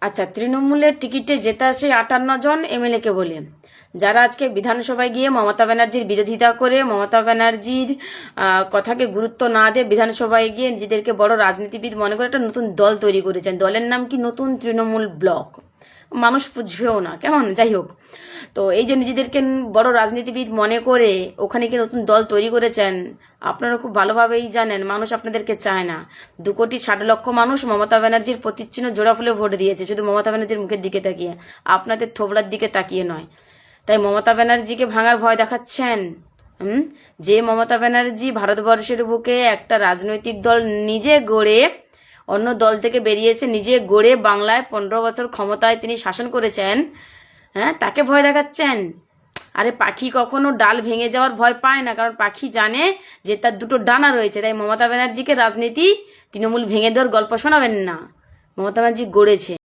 আচ্ছা, তৃণমূলের টিকিটে জেতা সেই 58 জন এমএলএকে বলে, যারা আজকে বিধানসভায় গিয়ে মমতা ব্যানার্জির বিরোধিতা করে, মমতা ব্যানার্জির কথাকে গুরুত্ব না দিয়ে বিধানসভায় গিয়ে নিজেদেরকে বড় রাজনীতিবিদ মনে করে একটা নতুন দল তৈরি করেছেন। দলের নাম কি নতুন তৃণমূল ব্লক। মানুষ বুঝবেও না, কেমন, যাই হোক। তো এই যে নিজেদেরকে বড় রাজনীতিবিদ মনে করে ওখানে কি নতুন দল তৈরি করেছেন, আপনারা খুব ভালোভাবেই জানেন মানুষ আপনাদেরকে চায় না। 2,60,00,000 মানুষ মমতা ব্যানার্জির প্রতিচ্ছিন্ন জোড়া ফুলে ভোট দিয়েছে, শুধু মমতা ব্যানার্জির মুখের দিকে তাকিয়ে, আপনাদের থোবড়ার দিকে তাকিয়ে নয়। তাই মমতা ব্যানার্জিকে ভাঙার ভয় দেখাচ্ছেন। যে মমতা ব্যানার্জি ভারতবর্ষের বুকে একটা রাজনৈতিক দল নিজে গড়ে, অন্য দল থেকে বেরিয়েছে, নিজে গড়ে বাংলায় 15 বছর ক্ষমতায় তিনি শাসন করেছেন, হ্যাঁ, তাকে ভয় দেখাচ্ছেন। আরে পাখি কখনো ডাল ভেঙে যাওয়ার ভয় পায় না, কারণ পাখি জানে যে তার দুটো ডানা রয়েছে। তাই মমতা ব্যানার্জিকে রাজনীতি তৃণমূল ভেঙে দেওয়ার গল্প শোনাবেন না, মমতা ব্যানার্জি গড়েছে।